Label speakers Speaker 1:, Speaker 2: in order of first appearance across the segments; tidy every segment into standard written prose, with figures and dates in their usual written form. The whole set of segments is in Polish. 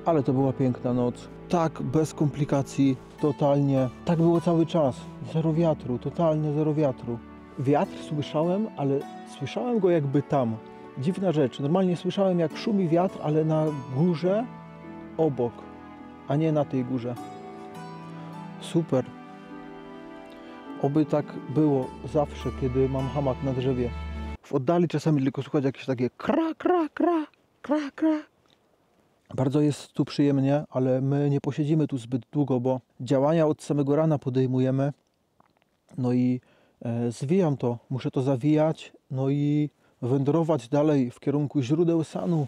Speaker 1: Ale to była piękna noc. Tak, bez komplikacji, totalnie. Tak było cały czas. Zero wiatru, totalnie zero wiatru. Wiatr słyszałem, ale słyszałem go jakby tam. Dziwna rzecz. Normalnie słyszałem, jak szumi wiatr, ale na górze obok, a nie na tej górze. Super. Oby tak było zawsze, kiedy mam hamak na drzewie. W oddali czasami tylko słychać jakieś takie kra, kra, kra, kra, kra. Bardzo jest tu przyjemnie, ale my nie posiedzimy tu zbyt długo, bo działania od samego rana podejmujemy. No i zwijam to, muszę to zawijać, no i wędrować dalej w kierunku źródeł Sanu.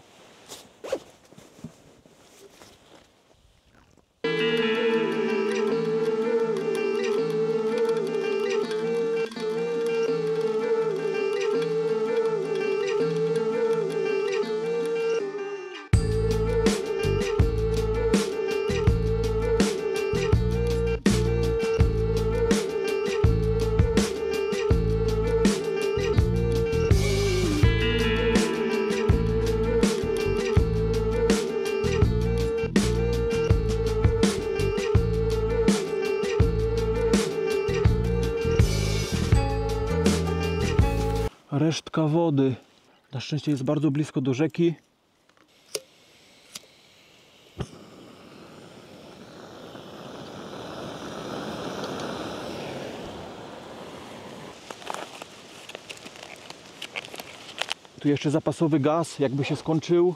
Speaker 1: Resztka wody. Na szczęście jest bardzo blisko do rzeki. Tu jeszcze zapasowy gaz, jakby się skończył.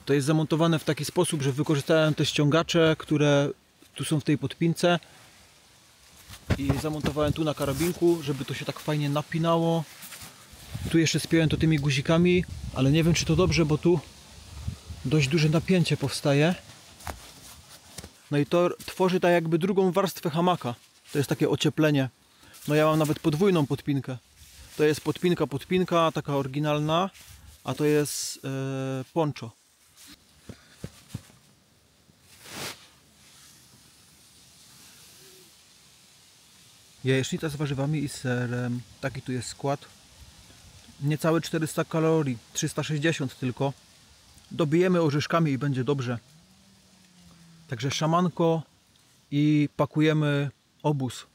Speaker 1: To jest zamontowane w taki sposób, że wykorzystałem te ściągacze, które tu są w tej podpince i zamontowałem tu na karabinku, żeby to się tak fajnie napinało. Tu jeszcze spiąłem to tymi guzikami, ale nie wiem, czy to dobrze, bo tu dość duże napięcie powstaje. No i to tworzy tak jakby drugą warstwę hamaka. To jest takie ocieplenie. No ja mam nawet podwójną podpinkę. To jest podpinka, taka oryginalna, a to jest poncho. Jajecznica z warzywami i serem. Taki tu jest skład. Niecałe 400 kalorii, 360 tylko. Dobijemy orzeszkami i będzie dobrze. Także szamanko i pakujemy obóz.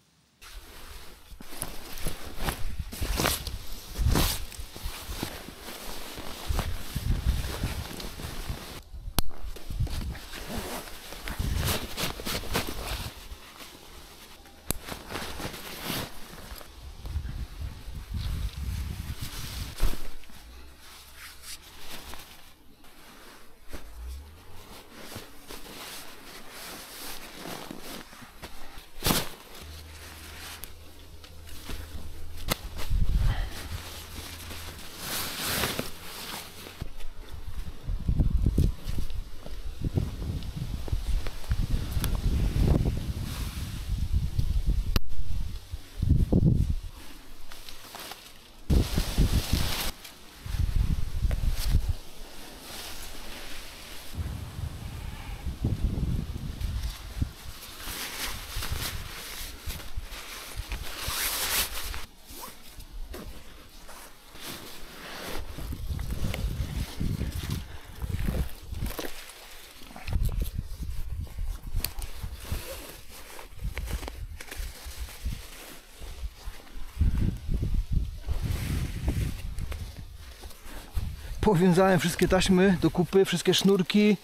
Speaker 1: Powiązałem wszystkie taśmy do kupy, wszystkie sznurki,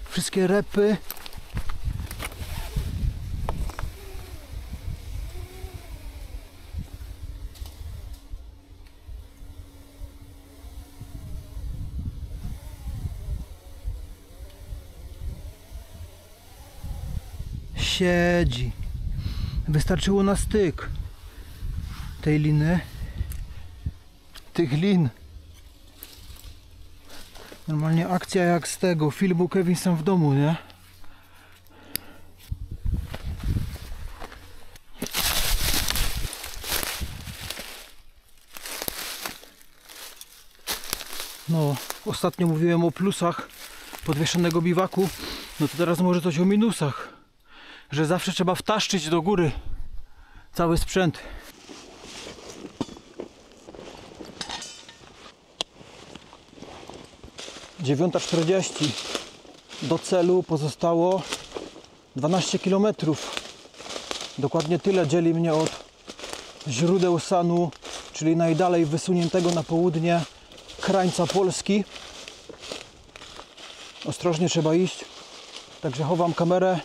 Speaker 1: wszystkie repy. Siedzi. Wystarczyło na styk tej liny, tych lin. Normalnie akcja jak z tego filmu Kevin sam w domu, nie? No, ostatnio mówiłem o plusach podwieszonego biwaku, no to teraz może coś o minusach. Że zawsze trzeba wtaszczyć do góry cały sprzęt. Dziewiąta 40. Do celu pozostało 12 km. Dokładnie tyle dzieli mnie od źródeł Sanu, czyli najdalej wysuniętego na południe krańca Polski. Ostrożnie trzeba iść, także chowam kamerę.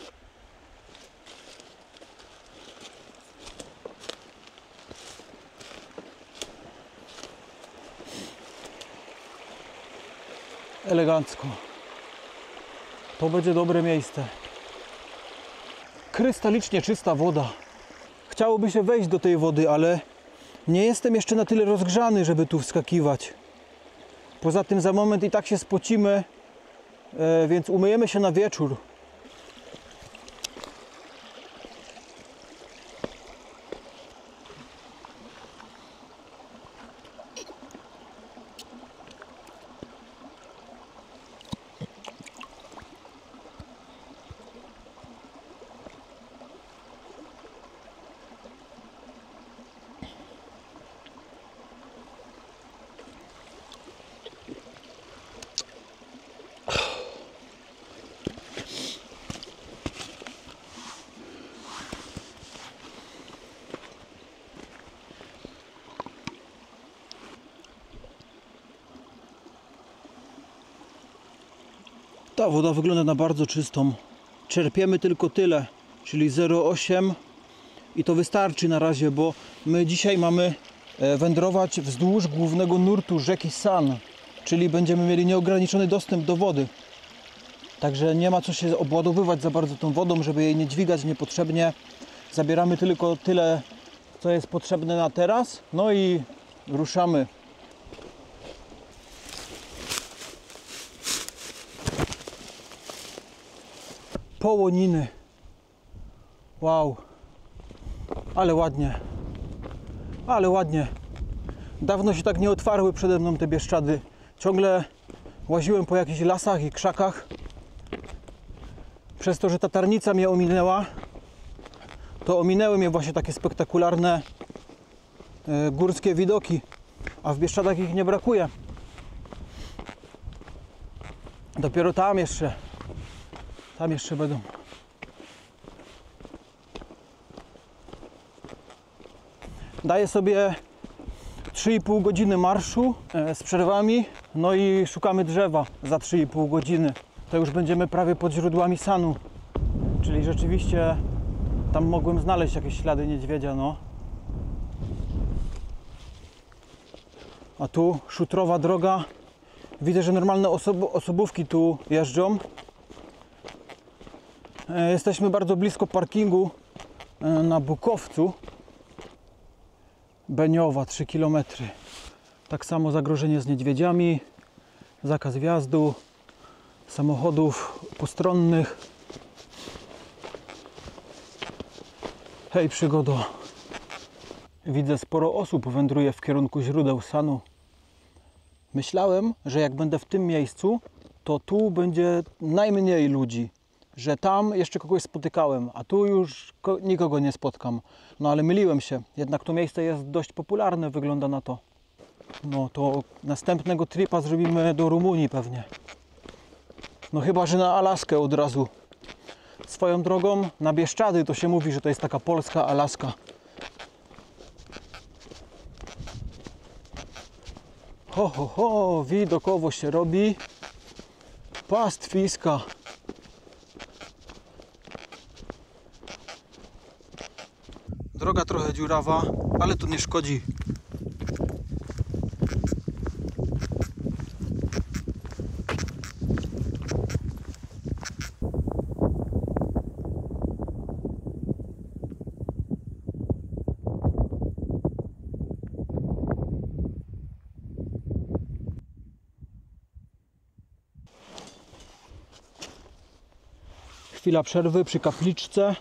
Speaker 1: Elegancko. To będzie dobre miejsce. Krystalicznie czysta woda. Chciałoby się wejść do tej wody, ale nie jestem jeszcze na tyle rozgrzany, żeby tu wskakiwać. Poza tym za moment i tak się spocimy, więc umyjemy się na wieczór. Ta woda wygląda na bardzo czystą. Czerpiemy tylko tyle, czyli 0,8 i to wystarczy na razie, bo my dzisiaj mamy wędrować wzdłuż głównego nurtu rzeki San, czyli będziemy mieli nieograniczony dostęp do wody. Także nie ma co się obładowywać za bardzo tą wodą, żeby jej nie dźwigać niepotrzebnie. Zabieramy tylko tyle, co jest potrzebne na teraz, no i ruszamy. Połoniny. Wow. Ale ładnie. Ale ładnie. Dawno się tak nie otwarły przede mną te Bieszczady. Ciągle łaziłem po jakichś lasach i krzakach. Przez to, że ta tarnica mnie ominęła, to ominęły mnie właśnie takie spektakularne górskie widoki. A w Bieszczadach ich nie brakuje. Dopiero tam jeszcze będą. Daję sobie 3,5 godziny marszu z przerwami, no i szukamy drzewa za 3,5 godziny. To już będziemy prawie pod źródłami Sanu, czyli rzeczywiście tam mogłem znaleźć jakieś ślady niedźwiedzia, no. A tu szutrowa droga. Widzę, że normalne osobówki tu jeżdżą. Jesteśmy bardzo blisko parkingu na Bukowcu. Beniowa, 3 km. Tak samo zagrożenie z niedźwiedziami, zakaz wjazdu, samochodów postronnych. Hej przygodo. Widzę, sporo osób wędruje w kierunku źródeł Sanu. Myślałem, że jak będę w tym miejscu, to tu będzie najmniej ludzi. Że tam jeszcze kogoś spotykałem, a tu już nikogo nie spotkam. No ale myliłem się. Jednak to miejsce jest dość popularne, wygląda na to. No to następnego tripa zrobimy do Rumunii pewnie. No chyba, że na Alaskę od razu. Swoją drogą na Bieszczady to się mówi, że to jest taka polska Alaska. Ho, ho, ho, widokowo się robi. Pastwiska. Droga trochę dziurawa, ale to nie szkodzi. Chwila przerwy przy kapliczce.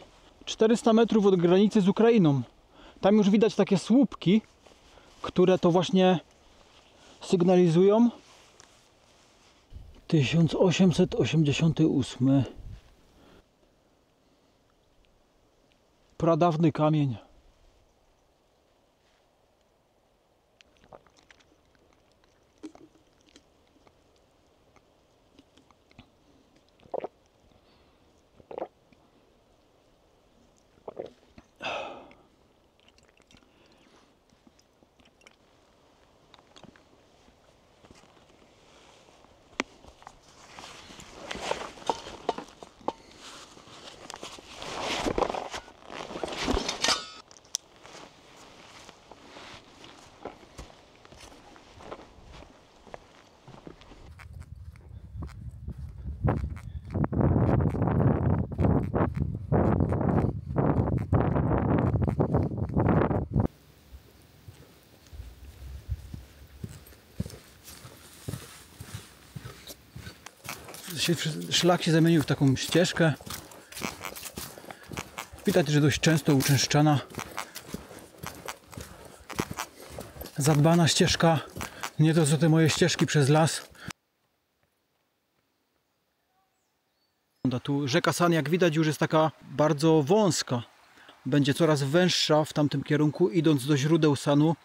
Speaker 1: 400 metrów od granicy z Ukrainą. Tam już widać takie słupki, które to właśnie sygnalizują, 1888. Pradawny kamień. Szlak się zamienił w taką ścieżkę. Widać, że dość często uczęszczana. Zadbana ścieżka. Nie to co te moje ścieżki przez las. Tu rzeka San, jak widać, już jest taka bardzo wąska. Będzie coraz węższa w tamtym kierunku, idąc do źródeł Sanu.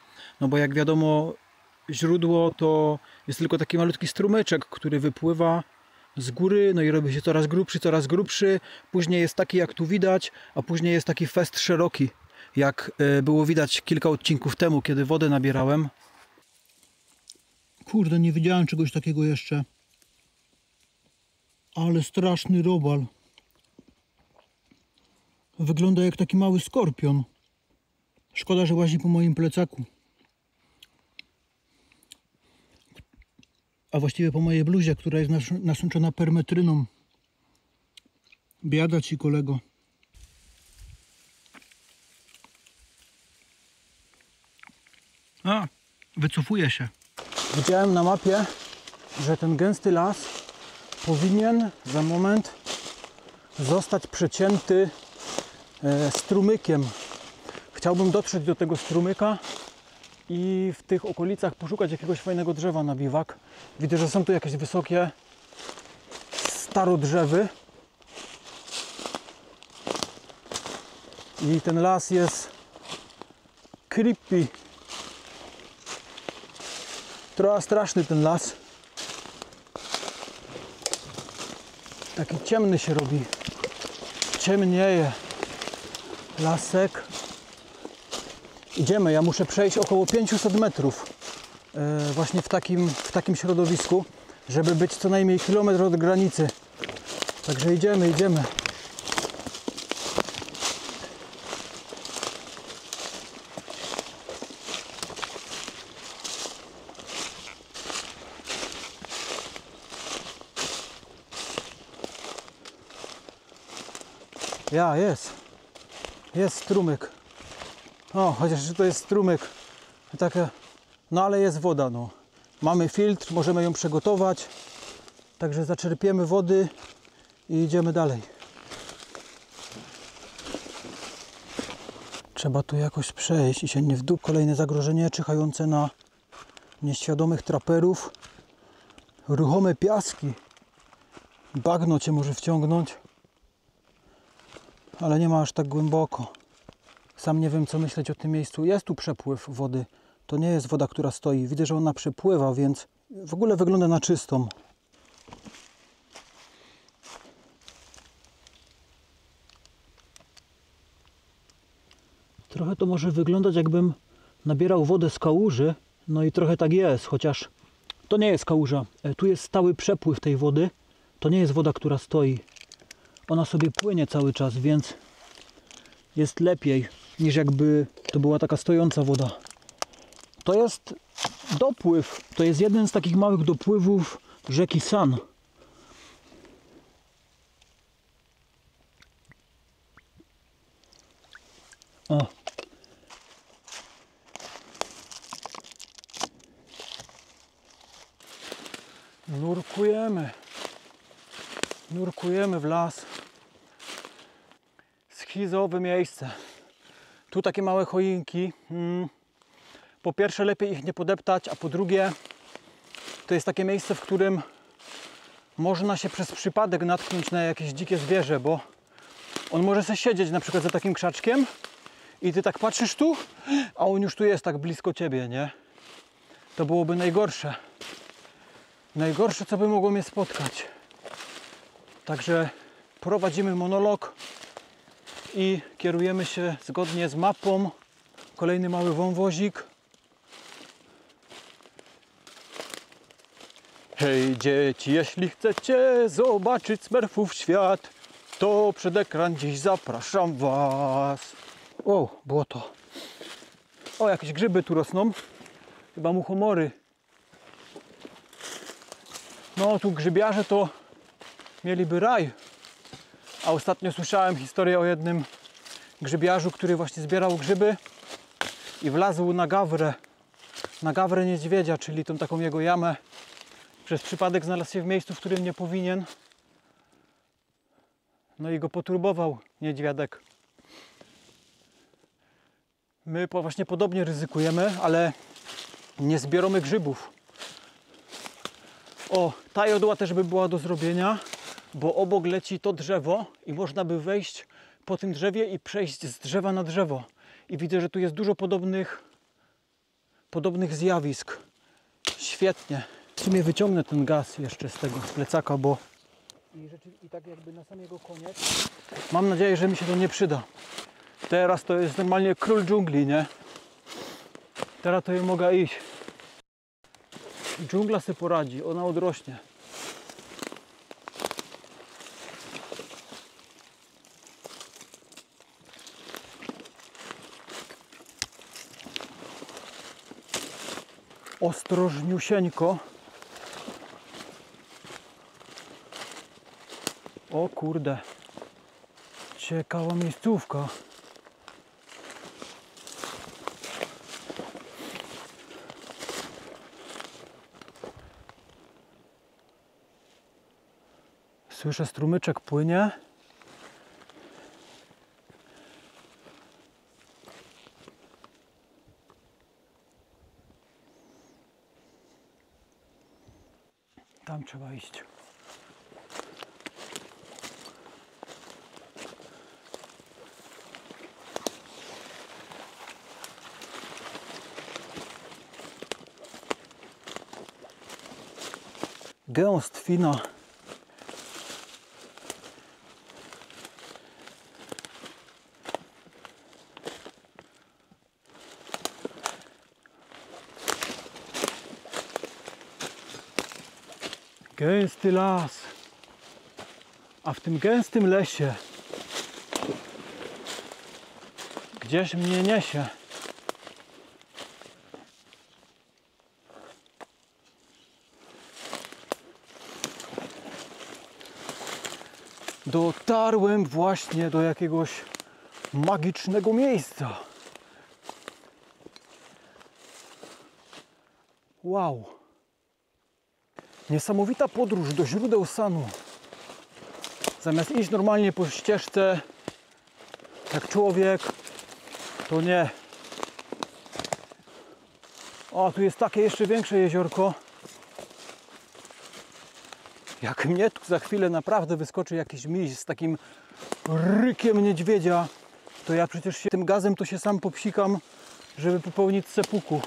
Speaker 1: No bo jak wiadomo, źródło to jest tylko taki malutki strumyczek, który wypływa z góry, no i robi się coraz grubszy. Później jest taki, jak tu widać, a później jest taki fest szeroki, jak było widać kilka odcinków temu, kiedy wodę nabierałem. Kurde, nie widziałem czegoś takiego jeszcze. Ale straszny robal. Wygląda jak taki mały skorpion. Szkoda, że łazi po moim plecaku. A właściwie po mojej bluzie, która jest nasączona permetryną. Biada ci, kolego. A, wycofuje się. Widziałem na mapie, że ten gęsty las powinien za moment zostać przecięty strumykiem. Chciałbym dotrzeć do tego strumyka i w tych okolicach poszukać jakiegoś fajnego drzewa na biwak. Widzę, że są tu jakieś wysokie starodrzewy. I ten las jest creepy. Trochę straszny ten las. Taki ciemny się robi. Ciemnieje. Lasek. Idziemy, ja muszę przejść około 500 metrów właśnie w takim środowisku, żeby być co najmniej kilometr od granicy. Także idziemy. Jest strumyk. O, chociaż to jest strumyk. Takie, no ale jest woda, no. Mamy filtr, możemy ją przygotować. Także zaczerpiemy wody i idziemy dalej. Trzeba tu jakoś przejść i się nie wdup. Kolejne zagrożenie czyhające na nieświadomych traperów. Ruchome piaski. Bagno cię może wciągnąć. Ale nie ma aż tak głęboko. Sam nie wiem, co myśleć o tym miejscu. Jest tu przepływ wody. To nie jest woda, która stoi. Widzę, że ona przepływa, więc w ogóle wygląda na czystą. Trochę to może wyglądać, jakbym nabierał wodę z kałuży. No i trochę tak jest, chociaż to nie jest kałuża. Tu jest stały przepływ tej wody. To nie jest woda, która stoi. Ona sobie płynie cały czas, więc jest lepiej niż jakby to była taka stojąca woda. To jest dopływ. To jest jeden z takich małych dopływów rzeki San. O. Nurkujemy w las. Schizowe miejsce. Tu takie małe choinki. Po pierwsze lepiej ich nie podeptać, a po drugie to jest takie miejsce, w którym można się przez przypadek natknąć na jakieś dzikie zwierzę, bo on może sobie siedzieć na przykład za takim krzaczkiem i ty tak patrzysz tu, a on już tu jest tak blisko ciebie, nie? To byłoby najgorsze. Najgorsze, co by mogło mnie spotkać. Także prowadzimy monolog i kierujemy się zgodnie z mapą. Kolejny mały wąwozik. Hej dzieci, jeśli chcecie zobaczyć Smurfów świat, to przed ekran dziś zapraszam was. O, błoto. O, jakieś grzyby tu rosną. Chyba muchomory. No, tu grzybiarze to mieliby raj. A ostatnio słyszałem historię o jednym grzybiarzu, który właśnie zbierał grzyby i wlazł na gawrę niedźwiedzia, czyli tą taką jego jamę. Przez przypadek znalazł się w miejscu, w którym nie powinien. No i go poturbował niedźwiadek. My właśnie podobnie ryzykujemy, ale nie zbieramy grzybów. O, ta jodła też by była do zrobienia, bo obok leci to drzewo i można by wejść po tym drzewie i przejść z drzewa na drzewo. I widzę, że tu jest dużo podobnych zjawisk. Świetnie. W sumie wyciągnę ten gaz jeszcze z tego plecaka, bo i tak jakby na sam jego koniec. Mam nadzieję, że mi się to nie przyda. Teraz to jest normalnie król dżungli, nie? Teraz to ja mogę iść. Dżungla sobie poradzi, ona odrośnie. Ostrożniusieńko. O kurde. Ciekawa miejscówka. Słyszę, strumyczek płynie. Tam trzeba iść. Gęstwina. Gęsty las. A w tym gęstym lesie gdzieś mnie niesie. Dotarłem właśnie do jakiegoś magicznego miejsca. Wow. Niesamowita podróż do źródeł Sanu. Zamiast iść normalnie po ścieżce jak człowiek, to nie. O, tu jest takie jeszcze większe jeziorko. Jak mnie tu za chwilę naprawdę wyskoczy jakiś miś z takim rykiem niedźwiedzia, to ja przecież tym gazem to się sam popsikam, żeby popełnić sepuku.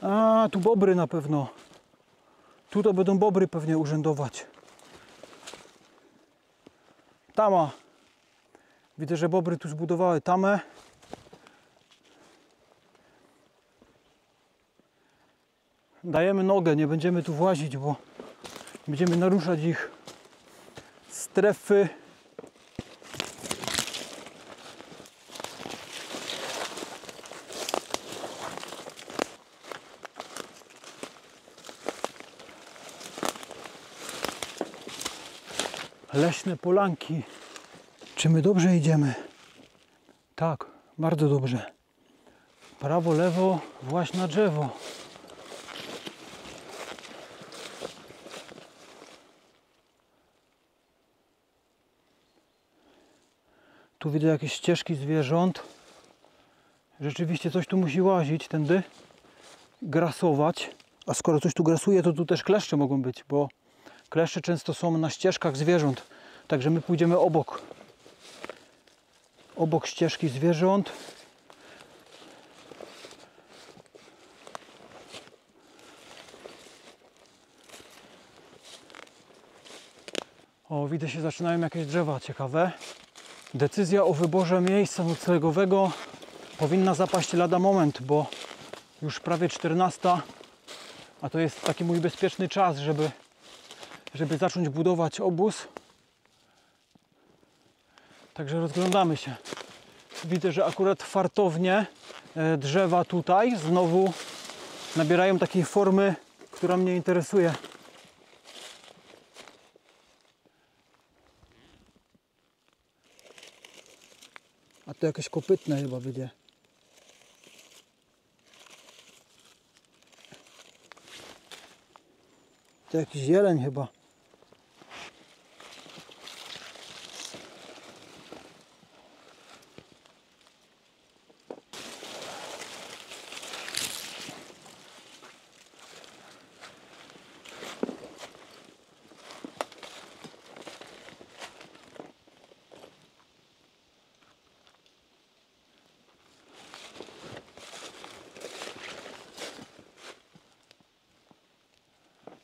Speaker 1: A, tu bobry na pewno. Tu to będą bobry pewnie urzędować. Tama. Widzę, że bobry tu zbudowały tamę. Dajemy nogę, nie będziemy tu włazić, bo będziemy naruszać ich strefy. Leśne polanki. Czy my dobrze idziemy? Tak, bardzo dobrze. Prawo, lewo, właź na drzewo. Tu widzę jakieś ścieżki zwierząt. Rzeczywiście coś tu musi łazić tędy. grasować. A skoro coś tu grasuje, to tu też kleszcze mogą być, bo kleszcze często są na ścieżkach zwierząt. Także my pójdziemy obok ścieżki zwierząt. O, widzę, się zaczynają jakieś drzewa ciekawe. Decyzja o wyborze miejsca noclegowego powinna zapaść lada moment, bo już prawie 14, a to jest taki mój bezpieczny czas, żeby zacząć budować obóz. Także rozglądamy się. Widzę, że akurat fartownie drzewa tutaj znowu nabierają takiej formy, która mnie interesuje. A to jakieś kopytne chyba będzie. To jakiś jeleń chyba.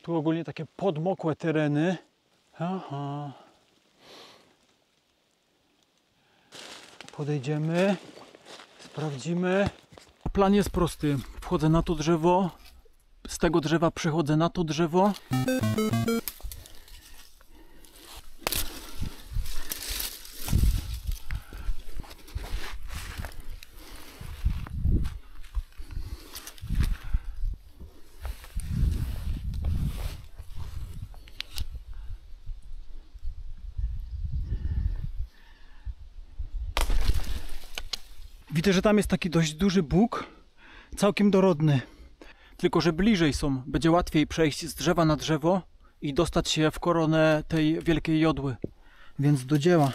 Speaker 1: Tu ogólnie takie podmokłe tereny. Aha. Podejdziemy, sprawdzimy. Plan jest prosty. Wchodzę na to drzewo, z tego drzewa przechodzę na to drzewo. Widzę, że tam jest taki dość duży bóg, całkiem dorodny. Tylko że bliżej są, będzie łatwiej przejść z drzewa na drzewo i dostać się w koronę tej wielkiej jodły. Więc do dzieła.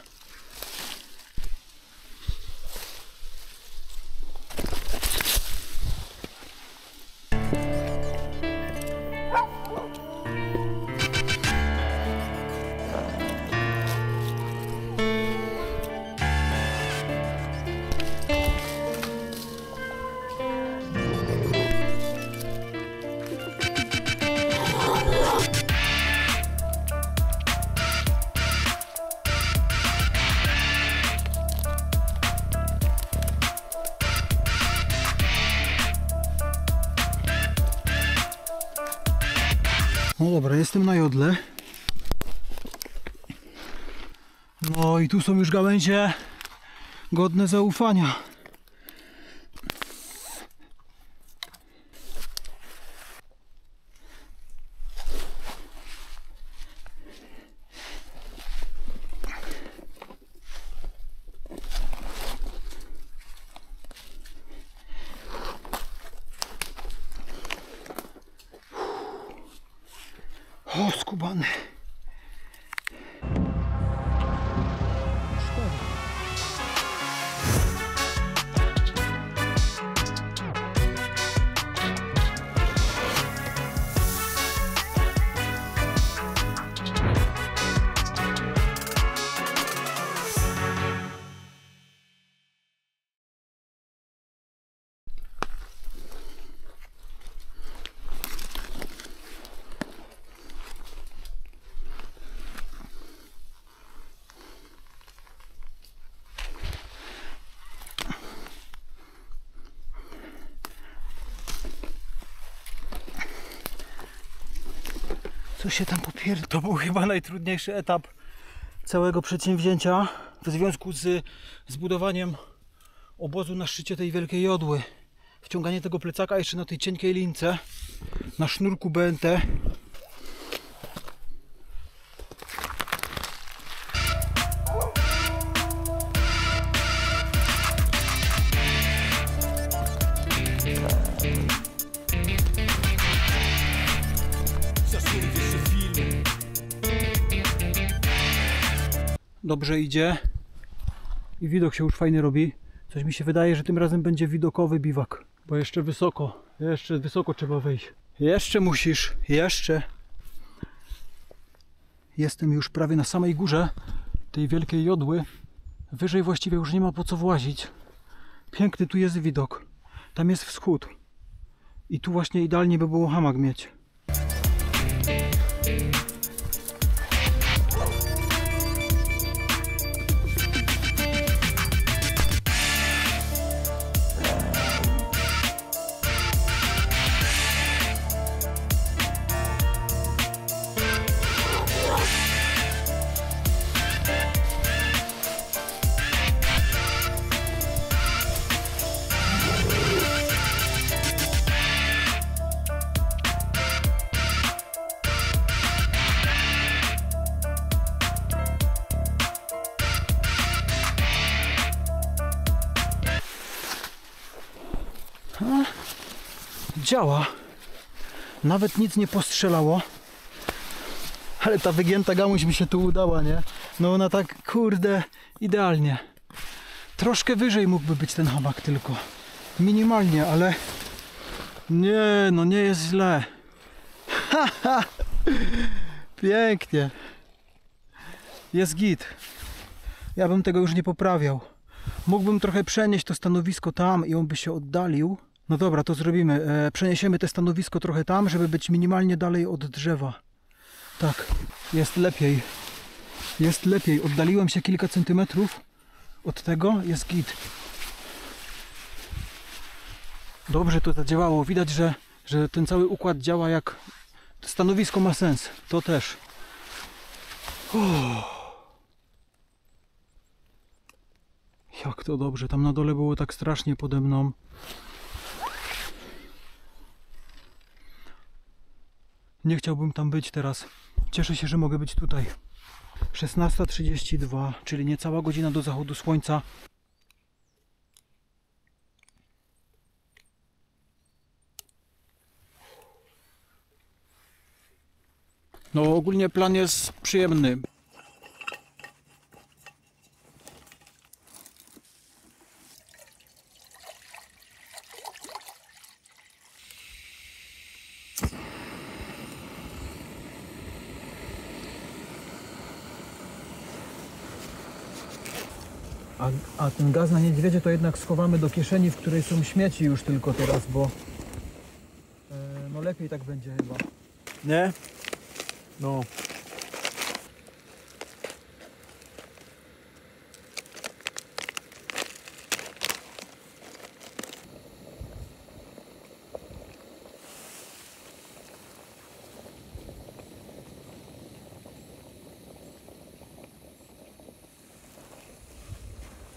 Speaker 1: No dobra, jestem na jodle. No i tu są już gałęzie godne zaufania. O, skubany. Co się tam popierdol? To był chyba najtrudniejszy etap całego przedsięwzięcia w związku z zbudowaniem obozu na szczycie tej wielkiej jodły. Wciąganie tego plecaka jeszcze na tej cienkiej lince, na sznurku BNT. Dobrze idzie i widok się już fajny robi. Coś mi się wydaje, że tym razem będzie widokowy biwak, bo jeszcze wysoko Jeszcze wysoko trzeba wejść. Jeszcze musisz, jeszcze. Jestem już prawie na samej górze tej wielkiej jodły. Wyżej właściwie już nie ma po co włazić. Piękny tu jest widok. Tam jest wschód. I tu właśnie idealnie by było hamak mieć. Działa. Nawet nic nie postrzelało. Ale ta wygięta gałąź mi się tu udała, nie? No ona tak, kurde, idealnie. Troszkę wyżej mógłby być ten hamak tylko. Minimalnie, ale... Nie, no nie jest źle. Haha! Pięknie. Jest git. Ja bym tego już nie poprawiał. Mógłbym trochę przenieść to stanowisko tam i on by się oddalił. No dobra, to zrobimy. Przeniesiemy te stanowisko trochę tam, żeby być minimalnie dalej od drzewa. Tak, jest lepiej. Jest lepiej. Oddaliłem się kilka centymetrów od tego. Jest git. Dobrze to zadziałało. Widać, że ten cały układ działa jak... Stanowisko ma sens. To też. Jak to dobrze. Tam na dole było tak strasznie pode mną. Nie chciałbym tam być teraz. Cieszę się, że mogę być tutaj. 16:32, czyli niecała godzina do zachodu słońca. No ogólnie plan jest przyjemny. A ten gaz na niedźwiedzie to jednak schowamy do kieszeni, w której są śmieci już tylko teraz, bo no lepiej tak będzie chyba. Nie? No.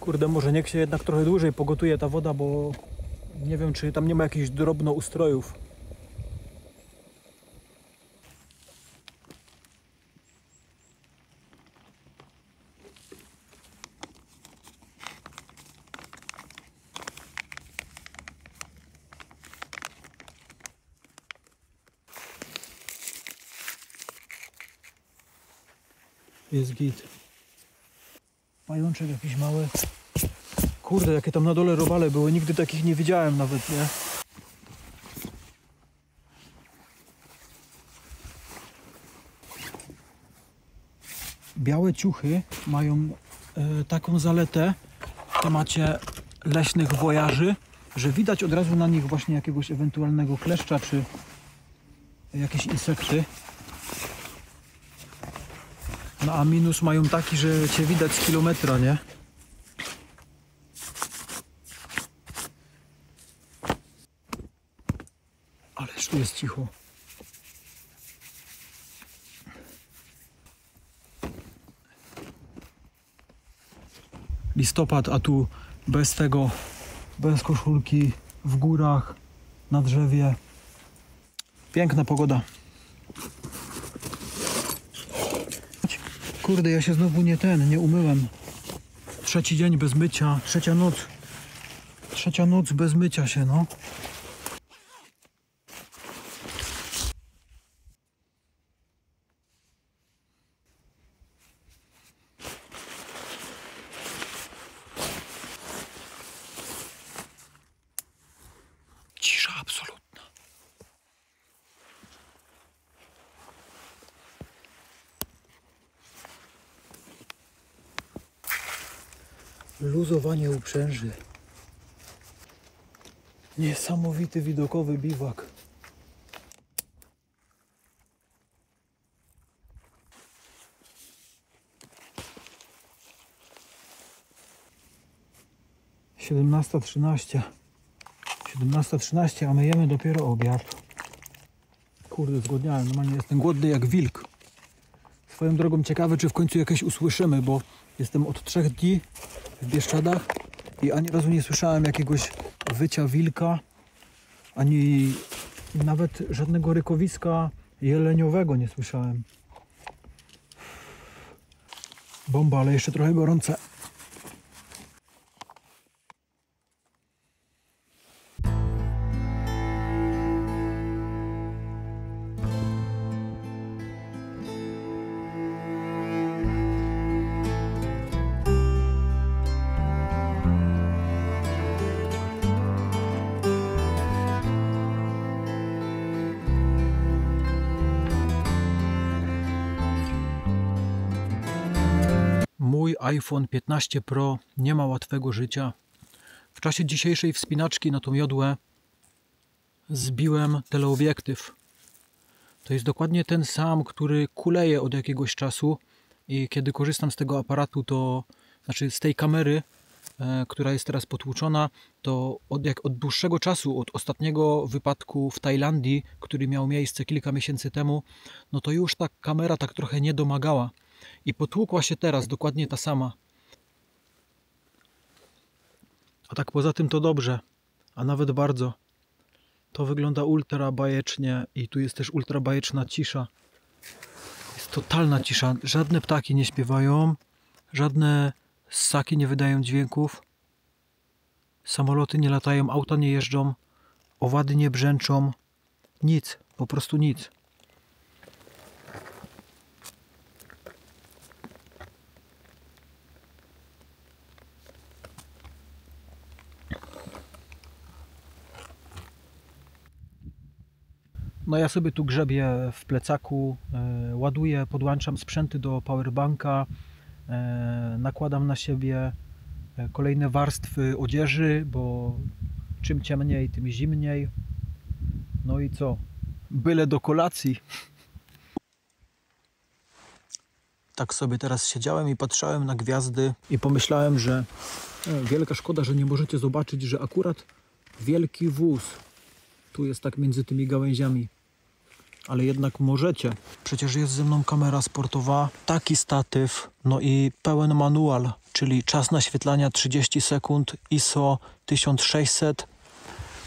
Speaker 1: Kurde, może niech się jednak trochę dłużej pogotuje ta woda, bo nie wiem, czy tam nie ma jakichś drobnoustrojów. Jest git. Pajączek jakiś mały. Kurde, jakie tam na dole robale były. Nigdy takich nie widziałem nawet, nie? Białe ciuchy mają taką zaletę w temacie leśnych wojaży, że widać od razu na nich właśnie jakiegoś ewentualnego kleszcza czy jakieś insekty. No a minus mają taki, że cię widać z kilometra, nie? Ależ tu jest cicho. Listopad, a tu bez tego, bez koszulki, w górach, na drzewie. Piękna pogoda. Kurde, ja się znowu nie umyłem. Trzeci dzień bez mycia, trzecia noc bez mycia się, no. Cisza absolutna. Luzowanie uprzęży. Niesamowity widokowy biwak. Siedemnasta 17:13, a my jemy dopiero obiad. Kurde, zgłodniałem. Normalnie jestem głodny jak wilk. Swoją drogą ciekawy, czy w końcu jakieś usłyszymy, bo jestem od 3 dni w Bieszczadach i ani razu nie słyszałem jakiegoś wycia wilka, ani nawet żadnego rykowiska jeleniowego nie słyszałem. Bomba, ale jeszcze trochę gorące. Mój iPhone 15 Pro nie ma łatwego życia. W czasie dzisiejszej wspinaczki na tą jodłę zbiłem teleobiektyw. To jest dokładnie ten sam, który kuleje od jakiegoś czasu i kiedy korzystam z tego aparatu, to znaczy z tej kamery, która jest teraz potłuczona, to od dłuższego czasu, od ostatniego wypadku w Tajlandii, który miał miejsce kilka miesięcy temu, no to już ta kamera tak trochę nie domagała. I potłukła się teraz dokładnie ta sama. A tak poza tym to dobrze, a nawet bardzo. To wygląda ultra bajecznie i tu jest też ultra bajeczna cisza. Jest totalna cisza. Żadne ptaki nie śpiewają, żadne ssaki nie wydają dźwięków. Samoloty nie latają, auta nie jeżdżą, owady nie brzęczą. Nic, po prostu nic. No ja sobie tu grzebię w plecaku, ładuję, podłączam sprzęty do powerbanka, nakładam na siebie kolejne warstwy odzieży, bo czym ciemniej, tym zimniej. No i co? Byle do kolacji. Tak sobie teraz siedziałem i patrzałem na gwiazdy i pomyślałem, że wielka szkoda, że nie możecie zobaczyć, że akurat wielki wóz tu jest tak między tymi gałęziami. Ale jednak możecie. Przecież jest ze mną kamera sportowa, taki statyw, no i pełen manual, czyli czas naświetlania 30 sekund, ISO 1600.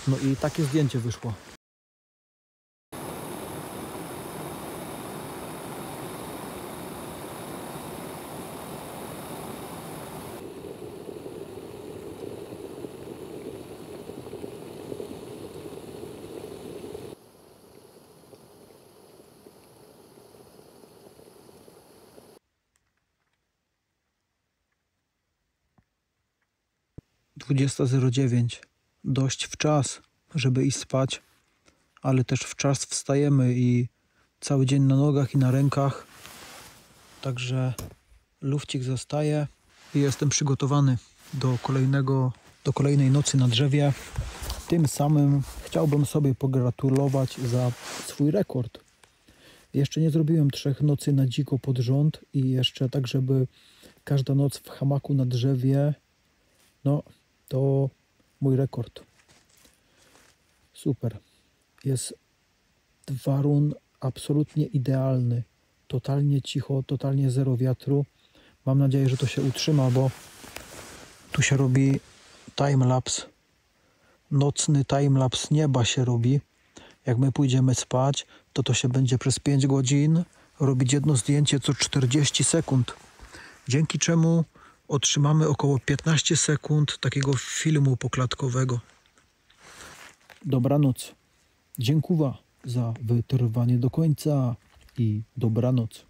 Speaker 1: No i takie zdjęcie wyszło. Dwudziesta 09. Dość w czas, żeby iść spać, ale też w czas wstajemy i cały dzień na nogach i na rękach. Także lufcik zostaje i jestem przygotowany do kolejnej nocy na drzewie. Tym samym chciałbym sobie pogratulować za swój rekord. Jeszcze nie zrobiłem 3 nocy na dziko pod rząd i jeszcze tak, żeby każda noc w hamaku na drzewie, no to mój rekord. Super. Jest warun absolutnie idealny. Totalnie cicho, totalnie zero wiatru. Mam nadzieję, że to się utrzyma, bo tu się robi timelapse. Nocny timelapse nieba się robi. Jak my pójdziemy spać, to się będzie przez 5 godzin robić jedno zdjęcie co 40 sekund. Dzięki czemu otrzymamy około 15 sekund takiego filmu poklatkowego. Dobranoc. Dziękuję za wytrwanie do końca i dobranoc.